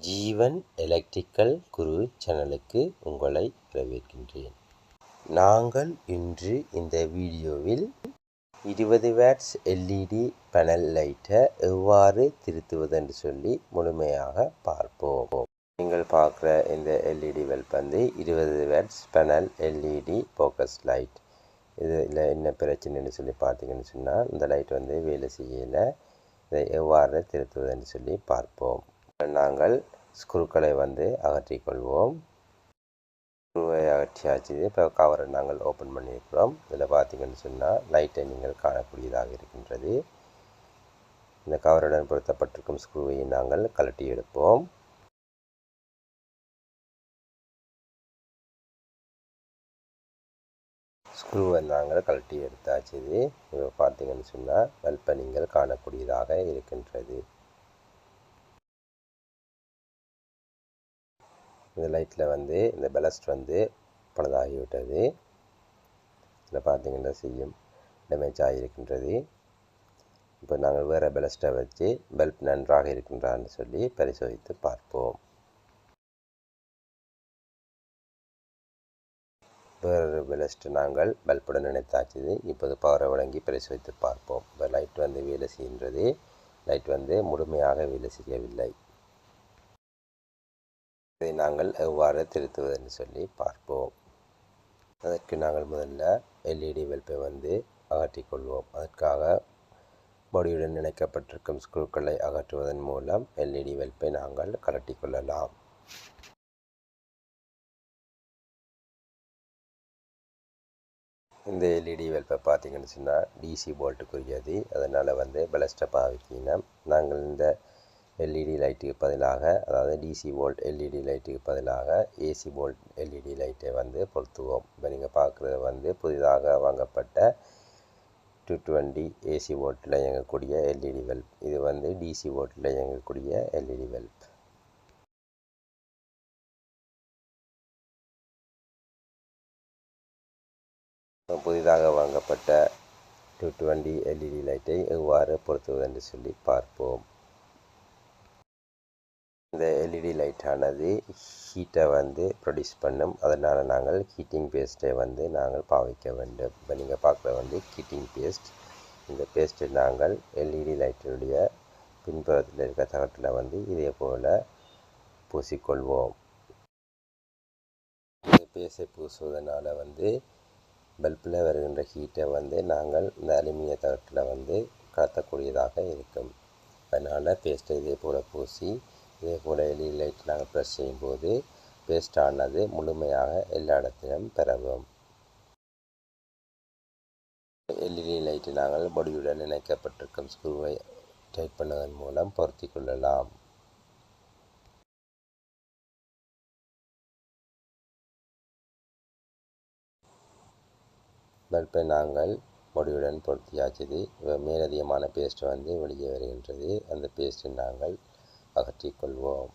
ஜீவன் electrical குரு சேனலுக்கு உங்களை வரவேற்கின்றேன். நாங்கள் இன்று இந்த வீடியோவில் 20 வாட்ஸ் LED பேனல் லைட்டை எவ்வாறு திருத்துவது என்று சொல்லி முழுமையாக பார்ப்போம். நீங்கள் பார்க்குற இந்த LED பல்ப் வந்து 20 watts panel LED focus light. இதில் என்ன பிரச்சனைன்னு சொல்லி பார்த்தீங்கன்னு சொன்னால், இந்த லைட் வந்து வேலை செய்யலை. இதை எவ்வாறு திருத்துவதுன்னு சொல்லி பார்ப்போம். நாங்கள் ஸ்க்ரூக்களை வந்து அகற்றிக்கொள்வோம். ஸ்க்ரூவை அகற்றியாச்சு. இப்போ கவரை நாங்கள் ஓப்பன் பண்ணியிருக்கிறோம். இதில் பார்த்தீங்கன்னு சொன்னால் லைட்டை நீங்கள் காணக்கூடியதாக இருக்கின்றது. இந்த கவருடன் பொருத்தப்பட்டிருக்கும் ஸ்க்ரூவை நாங்கள் கழட்டி எடுப்போம். ஸ்க்ரூவை நாங்கள் கழட்டி எடுத்தாச்சு. இப்போ பார்த்தீங்கன்னு சொன்னால் பல்பை நீங்கள் காணக்கூடியதாக இருக்கின்றது. இந்த லைட்டில் வந்து இந்த பெலஸ்ட் வந்து பழுதாகிவிட்டது. இதில் பார்த்தீங்கன்னா செய்யும் டேமேஜ் ஆகியிருக்கின்றது. இப்போ நாங்கள் வேறு பெலஸ்ட்டை வச்சு பல்ப் நன்றாக இருக்கின்றான்னு சொல்லி பரிசோதித்து பார்ப்போம். வேறு பெலஸ்ட் நாங்கள் பல்புடன் இணைத்தாச்சு. இப்போது பவரை வழங்கி பரிசோதித்து பார்ப்போம். இப்போ லைட் வந்து வேலை செய்கின்றது. லைட் வந்து முழுமையாக வேலை செய்யவில்லை. இதை நாங்கள் எவ்வாறு திருத்துவதுன்னு சொல்லி பார்ப்போம். அதற்கு நாங்கள் முதல்ல LED பல்பை வந்து அகற்றிக்கொள்வோம். அதற்காக பாடியுடன் இணைக்கப்பட்டிருக்கும் ஸ்க்ரூக்களை அகற்றுவதன் மூலம் LED பல்பை நாங்கள் கழட்டிக்கொள்ளலாம். இந்த LED பல்பை பார்த்தீங்கன்னு சொன்னால் DC போல்ட்டுக்குரியது. அதனால் வந்து பெலஸ்ட்டை பாவிக்கணும். நாங்கள் இந்த LED லைட்டுக்கு பதிலாக, அதாவது DC வோல்ட் LED லைட்டுக்கு பதிலாக AC வோல்ட் LED லைட்டை வந்து பொருத்துவோம். இப்போ நீங்கள் பார்க்குறது வந்து புதிதாக வாங்கப்பட்ட 220 AC வோல்ட்டில் இயங்கக்கூடிய LED பல்ப். இது வந்து DC வோல்ட்டில் இயங்கக்கூடிய LED பல்ப். புதிதாக வாங்கப்பட்ட 220 LED லைட்டை எவ்வாறு பொருத்துவது என்று சொல்லி பார்ப்போம். இந்த LED லைட்டானது ஹீட்டை வந்து ப்ரொடியூஸ் பண்ணும். அதனால் நாங்கள் ஹீட்டிங் பேஸ்ட்டை வந்து நாங்கள் பாவிக்க வேண்டும். இப்போ நீங்கள் பார்க்குற வந்து ஹீட்டிங் பேஸ்ட். இந்த பேஸ்ட்டை நாங்கள் LED லைட்டினுடைய பின்புறத்தில் இருக்க தகட்டில் வந்து இதே போல் பூசிக்கொள்வோம். இந்த பேஸ்ட்டை பூசுவதனால் வந்து பல்பில் வருகின்ற ஹீட்டை வந்து நாங்கள் இந்த அலுமினிய தகட்டில் வந்து கடத்தக்கூடியதாக இருக்கும். அதனால் பேஸ்ட்டை இதே போல் பூசி இதே போல் LED லைட் நாங்கள் ப்ரெஸ் செய்யும்போது பேஸ்டானது முழுமையாக எல்லா இடத்திலும் பரவும். LED லைட்டு நாங்கள் பாடியுடன் இணைக்கப்பட்டிருக்கும் ஸ்க்ரூவை டைட் பண்ணுவதன் மூலம் பொருத்தி கொள்ளலாம். பல்பை நாங்கள் பாடியுடன் பொருத்தியாச்சு. மேலதிகமான பேஸ்ட் வந்து வெளியே வருகின்றது. அந்த பேஸ்ட்டை நாங்கள் அகற்றிக்கொள்வோம்.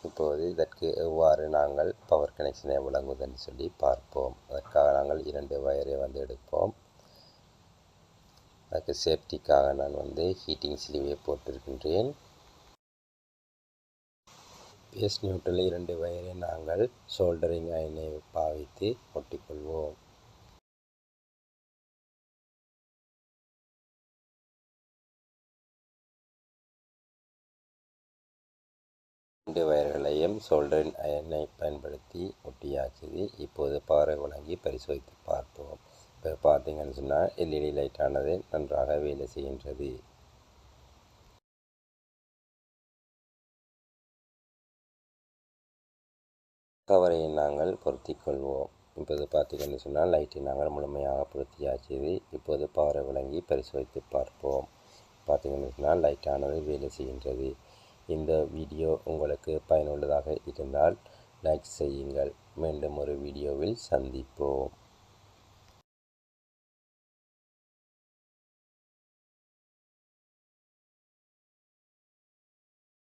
இப்போது இதற்கு எவ்வாறு நாங்கள் பவர் கனெக்ஷனை வழங்குவதுன்னு சொல்லி பார்ப்போம். அதற்காக நாங்கள் 2 வயரை வந்து எடுப்போம். அதுக்கு சேஃப்டிக்காக நான் வந்து ஹீட்டிங் ஸ்லீவை போட்டிருக்கின்றேன். பேஸ்ட் நியூட்ரல் 2 வயரை நாங்கள் சோல்டரிங் அயனை பாவித்து ஒட்டிக்கொள்வோம். ரெண்டு வயர்களையும் சோல்டரிங் அயனை பயன்படுத்தி ஒட்டியாச்சு. இப்போது பவரை வழங்கி பரிசோதித்து பார்ப்போம். இப்போ பார்த்தீங்கன்னு சொன்னால் LED லைட்டானது நன்றாக வேலை செய்கின்றது. கவரை நாங்கள் பொருத்தி கொள்வோம். இப்போது பார்த்தீங்கன்னு சொன்னால் லைட்டை நாங்கள் முழுமையாக பொருத்தியாச்சு. இப்போது பவரை வழங்கி பரிசோதித்து பார்ப்போம். பார்த்தீங்கன்னு சொன்னால் லைட்டானது வேலை செய்கின்றது. இந்த வீடியோ உங்களுக்கு பயனுள்ளதாக இருந்தால் லைக் செய்யுங்கள். மீண்டும் ஒரு வீடியோவில் சந்திப்போம்.